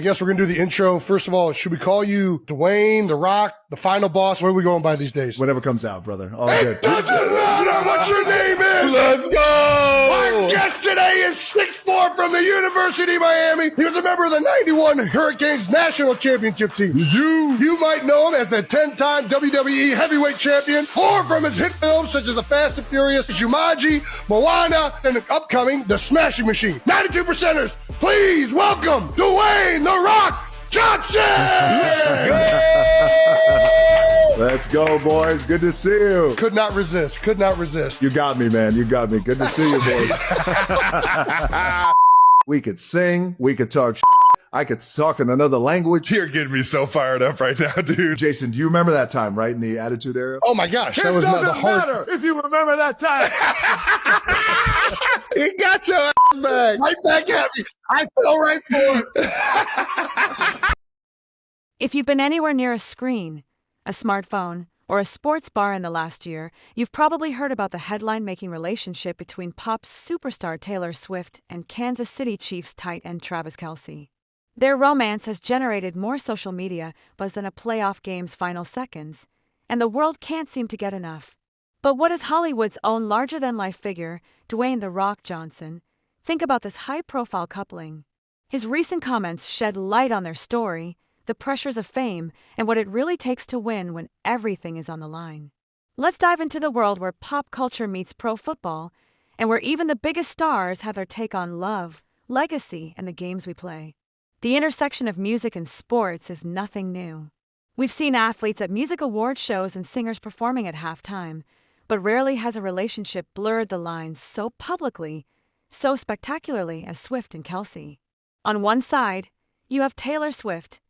I guess we're going to do the intro. First of all, should we call you Dwayne, The Rock, the final boss? What are we going by these days? Whatever comes out, brother. All It good. doesn't matter what your name is. Let's go. Our guest today is 6'4" from the University of Miami. He was a member of the 91 Hurricanes national championship team. You might know him as the 10-time WWE heavyweight champion, or from his hit films such as The Fast and Furious, Jumanji, Moana, and the upcoming The Smashing Machine. 92%ers, please welcome Dwayne The Rock Johnson! Let's go, boys. Good to see you. Could not resist. You got me, man. You got me. Good to see you, boys. We could sing. We could talk I could talk in another language. You're getting me so fired up right now, dude. Jason, do you remember that time, right, in the Attitude Era? Oh, my gosh. That was not the hard... matter if you remember that time. He got your ass back. Right back at me. I fell right for it. If you've been anywhere near a screen, a smartphone, or a sports bar in the last year, you've probably heard about the headline-making relationship between pop superstar Taylor Swift and Kansas City Chiefs tight end Travis Kelce. Their romance has generated more social media buzz than a playoff game's final seconds, and the world can't seem to get enough. But what does Hollywood's own larger-than-life figure, Dwayne "The Rock" Johnson, think about this high-profile coupling? His recent comments shed light on their story, the pressures of fame, and what it really takes to win when everything is on the line. Let's dive into the world where pop culture meets pro football, and where even the biggest stars have their take on love, legacy, and the games we play. The intersection of music and sports is nothing new. We've seen athletes at music award shows and singers performing at halftime, but rarely has a relationship blurred the lines so publicly, so spectacularly as Swift and Kelce. On one side, you have Taylor Swift,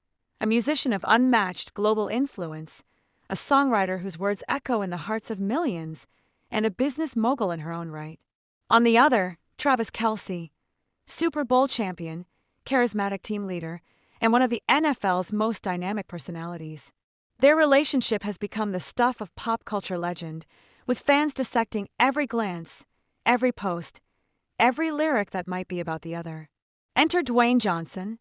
a musician of unmatched global influence, a songwriter whose words echo in the hearts of millions, and a business mogul in her own right. On the other, Travis Kelce, Super Bowl champion, charismatic team leader, and one of the NFL's most dynamic personalities. Their relationship has become the stuff of pop culture legend, with fans dissecting every glance, every post, every lyric that might be about the other. Enter Dwayne Johnson,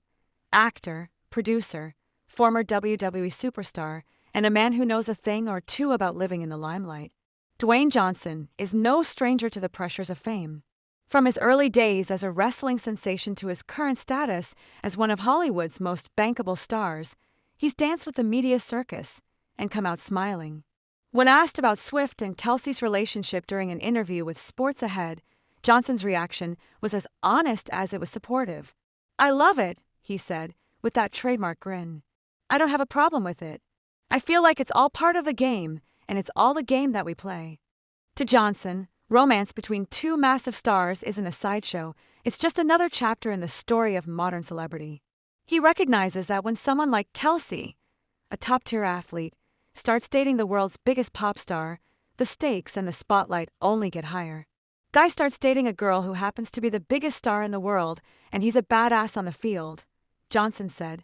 actor, producer, former WWE superstar, and a man who knows a thing or two about living in the limelight. Dwayne Johnson is no stranger to the pressures of fame. From his early days as a wrestling sensation to his current status as one of Hollywood's most bankable stars, he's danced with the media circus and come out smiling. When asked about Swift and Kelce's relationship during an interview with Sports Ahead, Johnson's reaction was as honest as it was supportive. "I love it," he said, with that trademark grin. "I don't have a problem with it. I feel like it's all part of the game, and it's all the game that we play." To Johnson, romance between two massive stars isn't a sideshow, it's just another chapter in the story of modern celebrity. He recognizes that when someone like Kelce, a top-tier athlete, starts dating the world's biggest pop star, the stakes and the spotlight only get higher. Guy starts dating a girl who happens to be the biggest star in the world, and he's a badass on the field, Johnson said,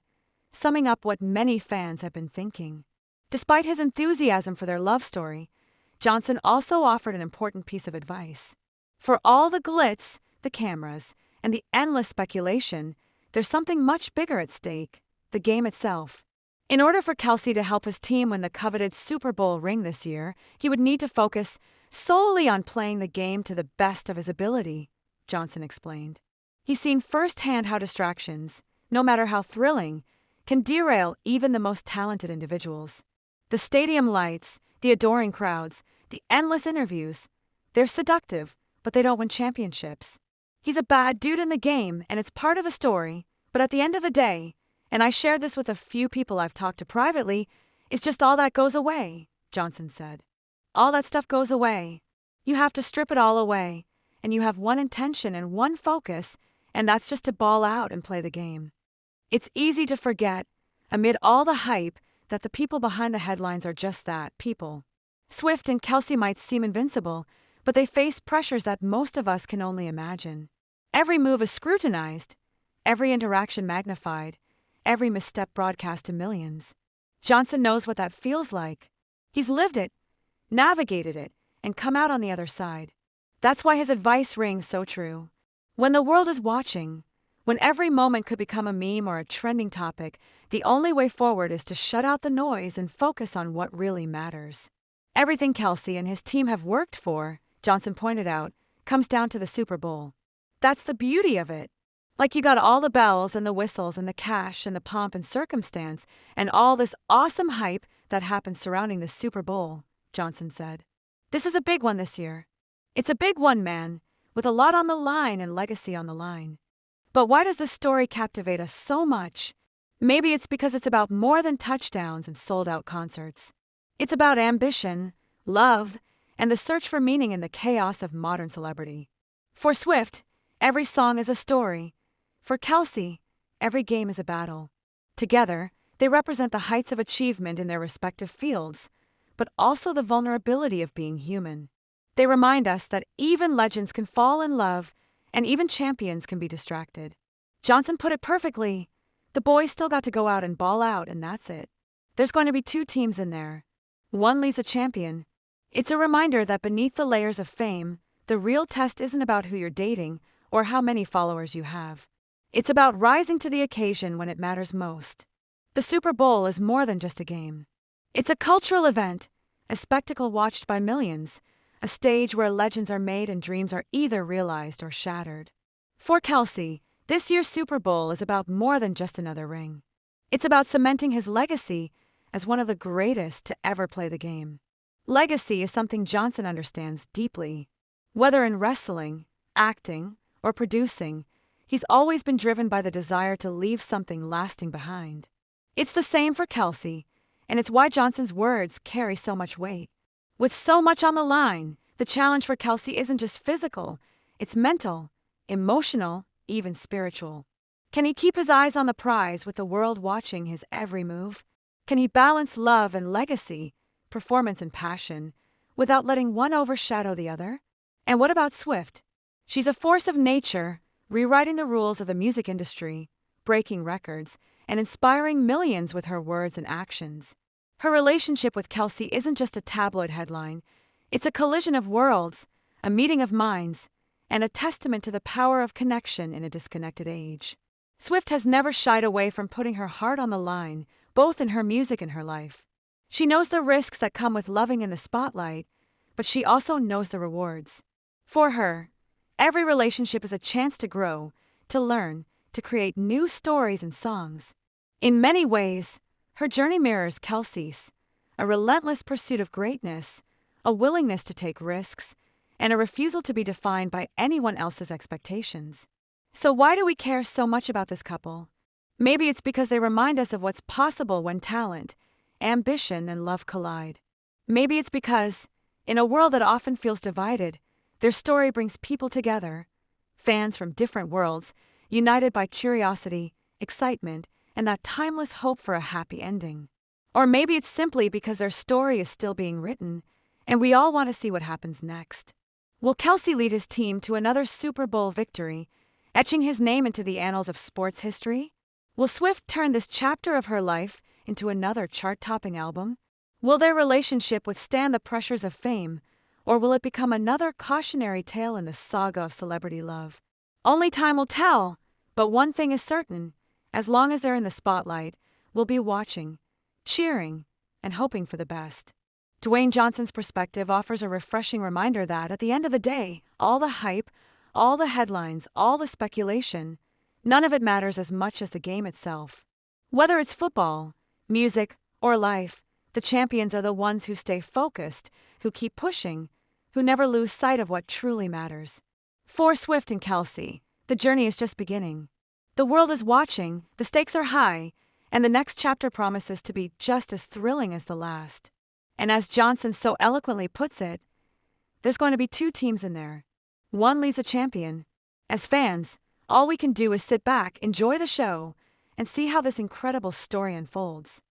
summing up what many fans have been thinking. Despite his enthusiasm for their love story, Johnson also offered an important piece of advice. For all the glitz, the cameras, and the endless speculation, there's something much bigger at stake, the game itself. In order for Kelce to help his team win the coveted Super Bowl ring this year, he would need to focus solely on playing the game to the best of his ability, Johnson explained. He's seen firsthand how distractions, no matter how thrilling, can derail even the most talented individuals. The stadium lights, the adoring crowds, the endless interviews, they're seductive, but they don't win championships. He's a bad dude in the game, and it's part of a story, but at the end of the day, and I shared this with a few people I've talked to privately, it's just all that goes away, Johnson said. All that stuff goes away. You have to strip it all away, and you have one intention and one focus, and that's just to ball out and play the game. It's easy to forget, amid all the hype, that the people behind the headlines are just that, people. Swift and Kelce might seem invincible, but they face pressures that most of us can only imagine. Every move is scrutinized, every interaction magnified, every misstep broadcast to millions. Johnson knows what that feels like. He's lived it, navigated it, and come out on the other side. That's why his advice rings so true. When the world is watching, When every moment could become a meme or a trending topic, the only way forward is to shut out the noise and focus on what really matters. Everything Kelce and his team have worked for, Johnson pointed out, comes down to the Super Bowl. That's the beauty of it. Like you got all the bells and the whistles and the cash and the pomp and circumstance and all this awesome hype that happens surrounding the Super Bowl, Johnson said. This is a big one this year. It's a big one, man, with a lot on the line and legacy on the line. But why does this story captivate us so much? Maybe it's because it's about more than touchdowns and sold-out concerts. It's about ambition, love, and the search for meaning in the chaos of modern celebrity. For Swift, every song is a story. For Kelce, every game is a battle. Together, they represent the heights of achievement in their respective fields, but also the vulnerability of being human. They remind us that even legends can fall in love, and even champions can be distracted. Johnson put it perfectly. The boys still got to go out and ball out, and that's it. There's going to be two teams in there. One leaves a champion. It's a reminder that beneath the layers of fame, the real test isn't about who you're dating or how many followers you have. It's about rising to the occasion when it matters most. The Super Bowl is more than just a game. It's a cultural event, a spectacle watched by millions, a stage where legends are made and dreams are either realized or shattered. For Kelce, this year's Super Bowl is about more than just another ring. It's about cementing his legacy as one of the greatest to ever play the game. Legacy is something Johnson understands deeply. Whether in wrestling, acting, or producing, he's always been driven by the desire to leave something lasting behind. It's the same for Kelce, and it's why Johnson's words carry so much weight. With so much on the line, the challenge for Kelce isn't just physical, it's mental, emotional, even spiritual. Can he keep his eyes on the prize with the world watching his every move? Can he balance love and legacy, performance and passion, without letting one overshadow the other? And what about Swift? She's a force of nature, rewriting the rules of the music industry, breaking records, and inspiring millions with her words and actions. Her relationship with Kelce isn't just a tabloid headline. It's a collision of worlds, a meeting of minds, and a testament to the power of connection in a disconnected age. Swift has never shied away from putting her heart on the line, both in her music and her life. She knows the risks that come with loving in the spotlight, but she also knows the rewards. For her, every relationship is a chance to grow, to learn, to create new stories and songs. In many ways, her journey mirrors Kelce's, a relentless pursuit of greatness, a willingness to take risks, and a refusal to be defined by anyone else's expectations. So why do we care so much about this couple? Maybe it's because they remind us of what's possible when talent, ambition, and love collide. Maybe it's because, in a world that often feels divided, their story brings people together, fans from different worlds, united by curiosity, excitement, and that timeless hope for a happy ending. Or maybe it's simply because their story is still being written, and we all want to see what happens next. Will Kelce lead his team to another Super Bowl victory, etching his name into the annals of sports history? Will Swift turn this chapter of her life into another chart-topping album? Will their relationship withstand the pressures of fame, or will it become another cautionary tale in the saga of celebrity love? Only time will tell, but one thing is certain. As long as they're in the spotlight, we'll be watching, cheering, and hoping for the best. Dwayne Johnson's perspective offers a refreshing reminder that, at the end of the day, all the hype, all the headlines, all the speculation, none of it matters as much as the game itself. Whether it's football, music, or life, the champions are the ones who stay focused, who keep pushing, who never lose sight of what truly matters. For Swift and Kelce, the journey is just beginning. The world is watching, the stakes are high, and the next chapter promises to be just as thrilling as the last. And as Johnson so eloquently puts it, there's going to be two teams in there. One leaves a champion. As fans, all we can do is sit back, enjoy the show, and see how this incredible story unfolds.